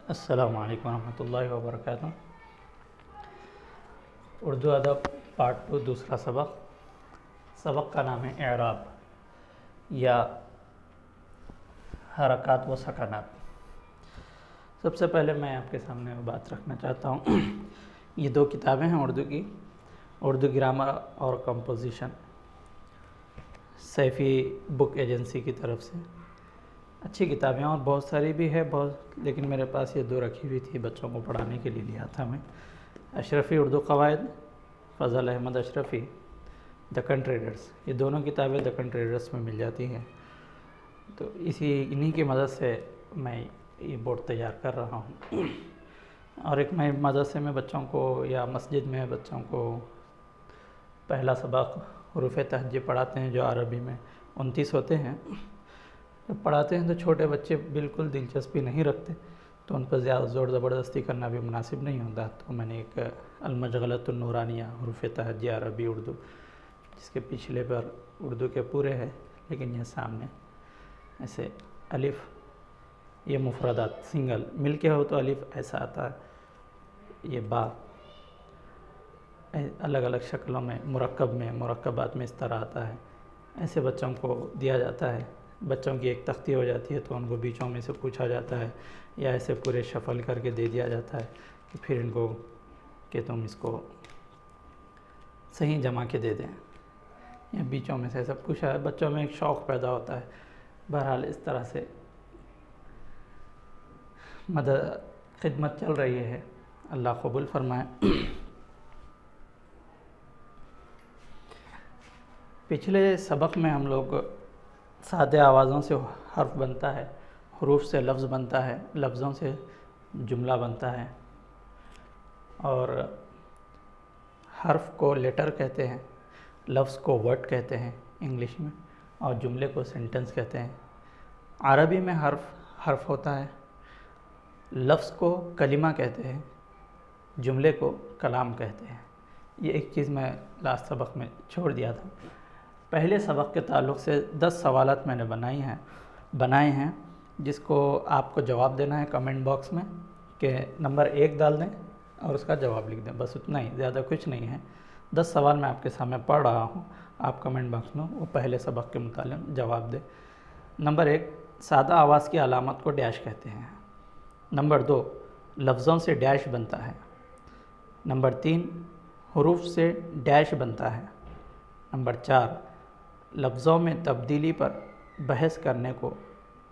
السلام علیکم ورحمۃ اللہ وبرکاتہ۔ اردو ادب پارٹ 2 دوسرا سبق کا نام ہے اعراب یا حرکات و سکنات۔ سب سے پہلے میں آپ کے سامنے بات رکھنا چاہتا ہوں یہ دو کتابیں ہیں اردو کی، اردو گرامر اور کمپوزیشن، سیفی بک ایجنسی کی طرف سے۔ اچھی کتابیں اور بہت ساری بھی ہے لیکن میرے پاس یہ دو رکھی ہوئی تھی، بچوں کو پڑھانے کے لیے لیا تھا میں۔ اشرفی اردو قواعد، فضل احمد اشرفی، دکن ٹریڈرز، یہ دونوں کتابیں دکن ٹریڈرز میں مل جاتی ہیں۔ تو انہی کی مدد سے میں یہ بورڈ تیار کر رہا ہوں۔ اور ایک میں مدرسے میں بچوں کو یا مسجد میں بچوں کو پہلا سبق حروف تہجی پڑھاتے ہیں، جو عربی میں 29 ہوتے ہیں۔ جب پڑھاتے ہیں تو چھوٹے بچے بالکل دلچسپی نہیں رکھتے، تو ان پر زیادہ زور زبردستی کرنا بھی مناسب نہیں ہوتا۔ تو میں نے ایک المشغلۃ النورانیہ حروف تہجی عربی اردو، جس کے پچھلے پر اردو کے پورے ہے، لیکن یہ سامنے ایسے الف، یہ مفردات سنگل مل کے ہو تو الف ایسا آتا ہے، یہ با الگ الگ شکلوں میں مرکبات میں اس طرح آتا ہے۔ ایسے بچوں کو دیا جاتا ہے، بچوں کی ایک تختی ہو جاتی ہے تو ان کو بیچوں میں سے پوچھا جاتا ہے، یا ایسے پورے شفل کر کے دے دیا جاتا ہے کہ پھر ان کو کہ تم اس کو صحیح جمع کے دے دیں، یا بیچوں میں سے سب کچھ ہے۔ بچوں میں ایک شوق پیدا ہوتا ہے۔ بہرحال اس طرح سے خدمت چل رہی ہے، اللہ قبول فرمائے۔ پچھلے سبق میں ہم لوگ سادہ آوازوں سے حرف بنتا ہے، حروف سے لفظ بنتا ہے، لفظوں سے جملہ بنتا ہے، اور حرف کو لیٹر کہتے ہیں، لفظ کو ورڈ کہتے ہیں انگلش میں، اور جملے کو سینٹنس کہتے ہیں۔ عربی میں حرف ہوتا ہے، لفظ کو کلمہ کہتے ہیں، جملے کو کلام کہتے ہیں۔ یہ ایک چیز میں لاسٹ سبق میں چھوڑ دیا تھا۔ پہلے سبق کے تعلق سے 10 سوالات میں نے بنائے ہیں، جس کو آپ کو جواب دینا ہے کمنٹ باکس میں، کہ نمبر 1 ڈال دیں اور اس کا جواب لکھ دیں، بس اتنا ہی، زیادہ کچھ نہیں ہے۔ 10 سوال میں آپ کے سامنے پڑھ رہا ہوں، آپ کمنٹ باکس میں وہ پہلے سبق کے متعلق جواب دیں۔ نمبر 1، سادہ آواز کی علامت کو ڈیش کہتے ہیں۔ نمبر 2، لفظوں سے ڈیش بنتا ہے۔ نمبر 3، حروف سے ڈیش بنتا ہے۔ نمبر 4، لفظوں میں تبدیلی پر بحث کرنے کو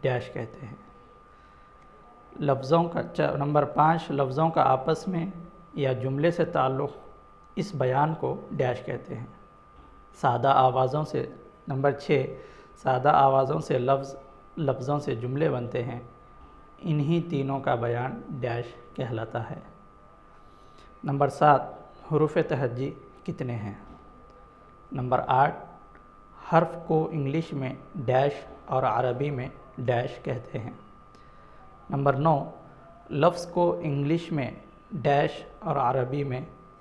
ڈیش کہتے ہیں۔ نمبر 5، لفظوں کا آپس میں یا جملے سے تعلق، اس بیان کو ڈیش کہتے ہیں۔ سادہ آوازوں سے نمبر 6، سادہ آوازوں سے لفظوں سے جملے بنتے ہیں، انہی تینوں کا بیان ڈیش کہلاتا ہے۔ نمبر 7، حروف تہجی کتنے ہیں؟ نمبر 8، حرف کو انگلش میں ڈیش اور عربی میں ڈیش کہتے ہیں۔ نمبر 9، لفظ کو انگلش میں ڈیش اور عربی میں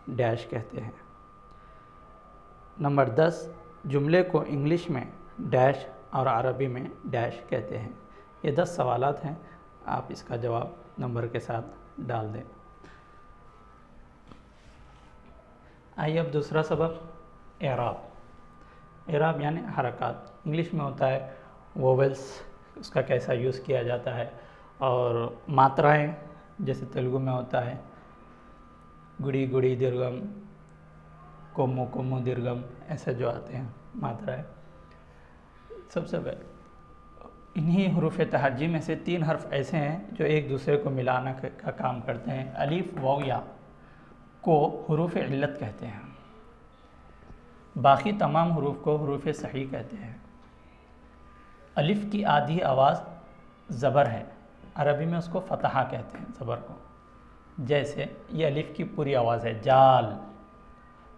ڈیش کہتے ہیں۔ نمبر 10، جملے کو انگلش میں ڈیش اور عربی میں ڈیش کہتے ہیں۔ یہ 10 سوالات ہیں، آپ اس کا جواب نمبر کے ساتھ ڈال دیں۔ آئیے اب دوسرا سبق اعراب۔ اعراب یعنی حرکات، انگلش میں ہوتا ہے وویلس، اس کا کیسا یوز کیا جاتا ہے، اور ماترائیں جیسے تیلگو میں ہوتا ہے گڑی گڑی درگم، کومو کومو درگم، ایسے جو آتے ہیں ماترائیں۔ سب سے پہلے انہی حروف تہجی میں سے 3 حرف ایسے ہیں جو ایک دوسرے کو ملانا کا کام کرتے ہیں۔ الف، واو، یا کو حروف علت کہتے ہیں، باقی تمام حروف کو حروف صحیح کہتے ہیں۔ الف کی آدھی آواز زبر ہے، عربی میں اس کو فتحہ کہتے ہیں زبر کو۔ جیسے یہ الف کی پوری آواز ہے جال،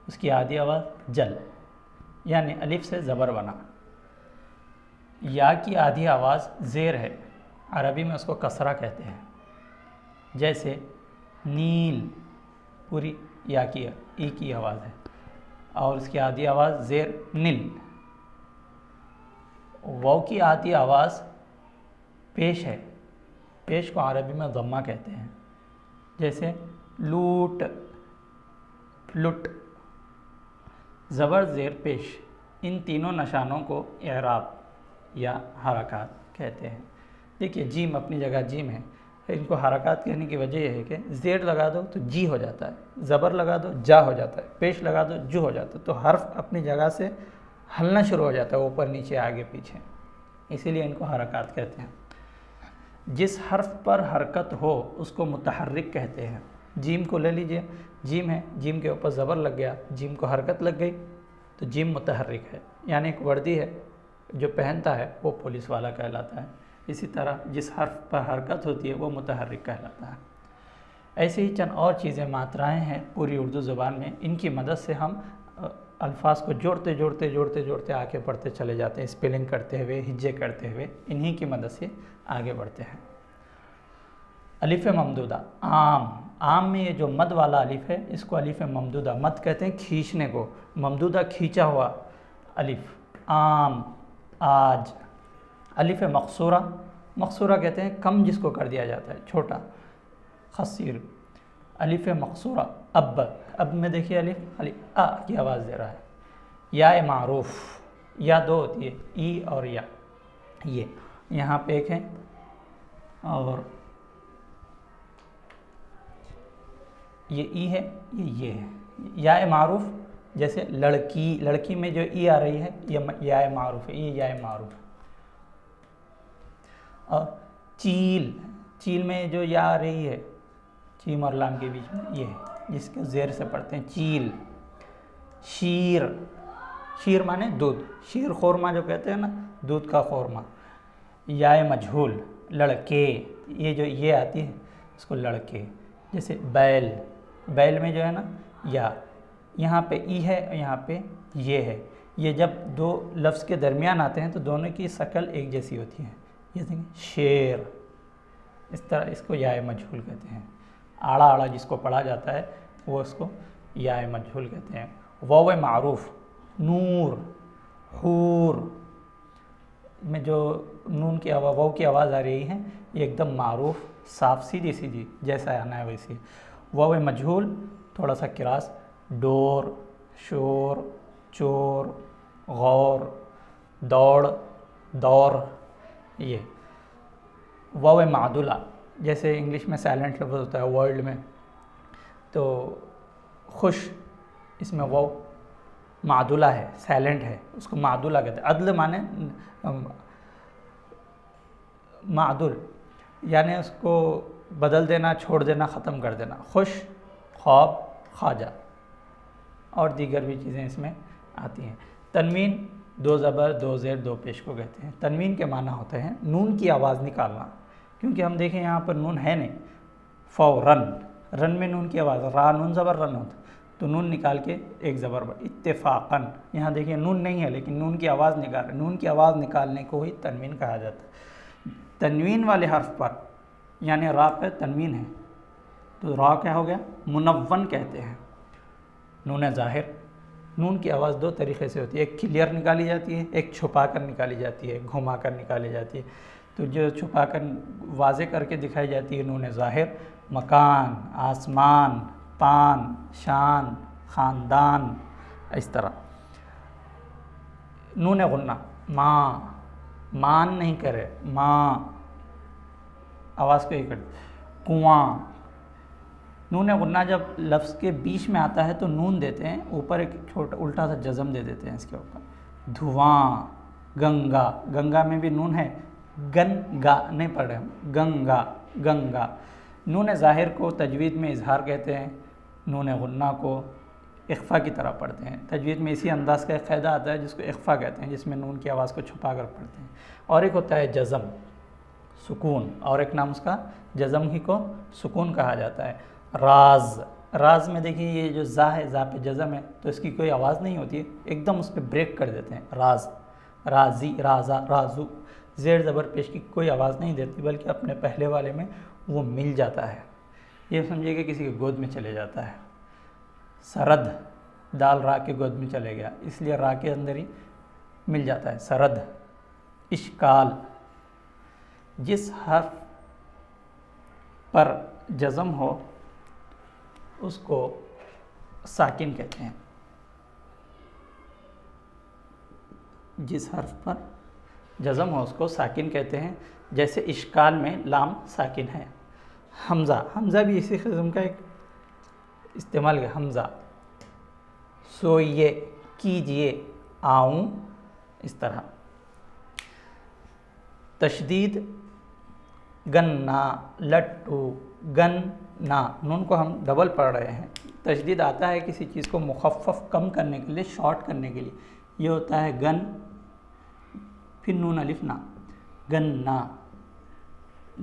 اس کی آدھی آواز جل، یعنی الف سے زبر بنا۔ یا کی آدھی آواز زیر ہے، عربی میں اس کو کسرہ کہتے ہیں۔ جیسے نیل، پوری یا کی ای کی آواز ہے، اور اس کی آدھی آواز زیر نل۔ واو کی آدھی آواز پیش ہے، پیش کو عربی میں ضمہ کہتے ہیں، جیسے لوٹ، لٹ، زبر زیر پیش، ان تینوں نشانوں کو اعراب یا حرکات کہتے ہیں۔ دیکھیے جیم اپنی جگہ جیم ہے، ان کو حرکات کہنے کی وجہ یہ ہے کہ زیر لگا دو تو جی ہو جاتا ہے، زبر لگا دو جا ہو جاتا ہے، پیش لگا دو جو ہو جاتا ہے، تو حرف اپنی جگہ سے ہلنا شروع ہو جاتا ہے، اوپر نیچے آگے پیچھے، اسی لیے ان کو حرکات کہتے ہیں۔ جس حرف پر حرکت ہو اس کو متحرک کہتے ہیں۔ جیم کو لے لیجئے، جیم ہے، جیم کے اوپر زبر لگ گیا، جیم کو حرکت لگ گئی تو جیم متحرک ہے، یعنی ایک وردی ہے جو پہنتا ہے وہ پولیس والا کہلاتا ہے۔ اسی طرح جس حرف پر حرکت ہوتی ہے وہ متحرک کہلاتا ہے۔ ایسے ہی چند اور چیزیں ماترائیں ہیں پوری اردو زبان میں، ان کی مدد سے ہم الفاظ کو جوڑتے جوڑتے جوڑتے جوڑتے آگے بڑھتے چلے جاتے ہیں، اسپیلنگ کرتے ہوئے، ہجے کرتے ہوئے، انہی کی مدد سے آگے بڑھتے ہیں۔ الف ممدودہ، عام، عام میں یہ جو مد والا الف ہے اس کو الف ممدودہ، مد کہتے ہیں کھینچنے کو، ممدودہ کھینچا ہوا الف، عام، آج۔ الف مقصورہ، مقصورہ کہتے ہیں کم جس کو کر دیا جاتا ہے، چھوٹا، خصیر۔ الف مقصورہ، اب، اب میں دیکھیے الف آ کی آواز دے رہا ہے۔ یا معروف، یا دو ہوتی ہے، ای اور یا، یہ یہاں پہ ایک ہے اور یہ ای ہے، یہ ہے۔ یا معروف جیسے لڑکی، لڑکی میں جو ای آ رہی ہے یہ یا معروف ہے، یہ یا معروف ہے۔ اور چیل، چیل میں جو یا آ رہی ہے چیم اور لام کے بیچ میں یہ ہے جس کے زیر سے پڑھتے ہیں چیل۔ شیر، شیر مانے دودھ، شیر خورما جو کہتے ہیں نا، دودھ کا خورما۔ یا مجہول، لڑکے، یہ جو یہ آتی ہے اس کو لڑکے، جیسے بیل، بیل میں جو ہے نا یا، یہاں پہ ای ہے اور یہاں پہ یہ ہے، یہ جب دو لفظ کے درمیان آتے ہیں تو دونوں کی شکل ایک جیسی ہوتی ہے۔ یہ دیکھیں شیر، اس طرح اس کو یا مجہول کہتے ہیں۔ آڑا آڑا جس کو پڑھا جاتا ہے وہ اس کو یا مجہول کہتے ہیں۔ واو معروف، نور، حور میں جو نون کی آواز، واو کی آواز آ رہی ہے یہ ایک دم معروف، صاف، سیدھی سیدھی جیسا آنا ہے ویسی۔ واو مجہول تھوڑا سا کراس، ڈور، شور، چور، غور، دوڑ، دور، یہ۔ واو معدولہ جیسے انگلش میں سائلنٹ لفظ ہوتا ہے ورلڈ میں، تو خوش، اس میں واو معدولہ ہے، سائلنٹ ہے، اس کو معدولہ کہتے ہیں۔ عدل مانے معدول، یعنی اس کو بدل دینا، چھوڑ دینا، ختم کر دینا۔ خوش، خواب، خواجہ، اور دیگر بھی چیزیں اس میں آتی ہیں۔ تنوین، دو زبر دو زیر دو پیش کو کہتے ہیں۔ تنوین کے معنی ہوتے ہیں نون کی آواز نکالنا، کیونکہ ہم دیکھیں یہاں پر نون ہے نہیں، فورن، رن میں نون کی آواز، را نون زبر رن ہوتا، تو نون نکال کے ایک زبر بڑھ، اتفاقاً، یہاں دیکھیں نون نہیں ہے لیکن نون کی آواز نکال رہے، نون کی آواز نکالنے کو ہی تنوین کہا جاتا ہے۔ تنوین والے حرف پر، یعنی را پہ تنوین ہے تو را کیا ہو گیا؟ منون کہتے ہیں۔ نون ظاہر، نون کی آواز دو طریقے سے ہوتی ہے، ایک کلیئر نکالی جاتی ہے، ایک چھپا کر نکالی جاتی ہے، گھما کر نکالی جاتی ہے۔ تو جو چھپا کر واضح کر کے دکھائی جاتی ہے نون ظاہر، مکان، آسمان، پان، شان، خاندان، اس طرح۔ نون غنہ، ماں، مان نہیں کرے، ماں، آواز کو یہ کر، کنواں۔ نون غنہ جب لفظ کے بیچ میں آتا ہے تو نون دیتے ہیں، اوپر ایک چھوٹا الٹا سا جزم دے دیتے ہیں اس کے اوپر۔ دھواں، گنگا، گنگا میں بھی نون ہے، گنگا نہیں پڑھ رہے ہم، گنگا، گنگا۔ نون ظاہر کو تجوید میں اظہار کہتے ہیں، نون غنہ کو اخفا کی طرح پڑھتے ہیں۔ تجوید میں اسی انداز کا ایک قاعدہ آتا ہے جس کو اخفا کہتے ہیں، جس میں نون کی آواز کو چھپا کر پڑھتے ہیں۔ اور ایک ہوتا ہے جزم، سکون، اور ایک نام اس کا جزم ہی کو سکون کہا جاتا ہے۔ راز، راز میں دیکھیے یہ جو زا ہے، زا پہ جزم ہے تو اس کی کوئی آواز نہیں ہوتی ہے، ایک دم اس پہ بریک کر دیتے ہیں، راز، رازی، رازا، رازو، زیر زبر پیش کی کوئی آواز نہیں دیتی بلکہ اپنے پہلے والے میں وہ مل جاتا ہے، یہ سمجھے کہ کسی کے گود میں چلے جاتا ہے۔ سرد، دال را کے گود میں چلے گیا، اس لیے را کے اندر ہی مل جاتا ہے، سرد۔ اشکال، جس حرف پر جزم ہو اس کو ساکن کہتے ہیں. جس حرف پر جزم ہو اس کو ساکن کہتے ہیں. جیسے اشکال میں لام ساکن ہے. حمزہ، حمزہ بھی اسی قسم کا ایک استعمال ہے. حمزہ، سوئیے، کیجئے، آؤں، اس طرح. تشدید گنا، لٹو، گنا، نون کو ہم ڈبل پڑھ رہے ہیں. تشدید آتا ہے کسی چیز کو مخفف کم کرنے کے لیے، شارٹ کرنے کے لیے. یہ ہوتا ہے گن، پھر نون الف نا، گنا،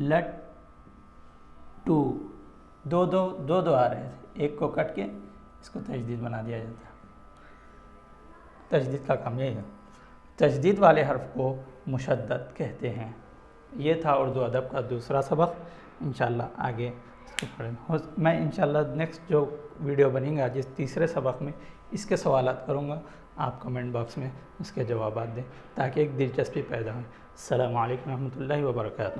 لٹ ٹو، دو آ رہے تھے، ایک کو کٹ کے اس کو تشدید بنا دیا جاتا ہے. تشدید کا کام یہی ہے. تشدید والے حرف کو مشدد کہتے ہیں. یہ تھا اردو ادب کا دوسرا سبق. انشاءاللہ آگے اس کو پڑھیں. میں انشاءاللہ نیکسٹ جو ویڈیو بنیں گا جس تیسرے سبق میں اس کے سوالات کروں گا. آپ کمنٹ باکس میں اس کے جوابات دیں تاکہ ایک دلچسپی پیدا ہو. السلام علیکم ورحمۃ اللہ وبرکاتہ.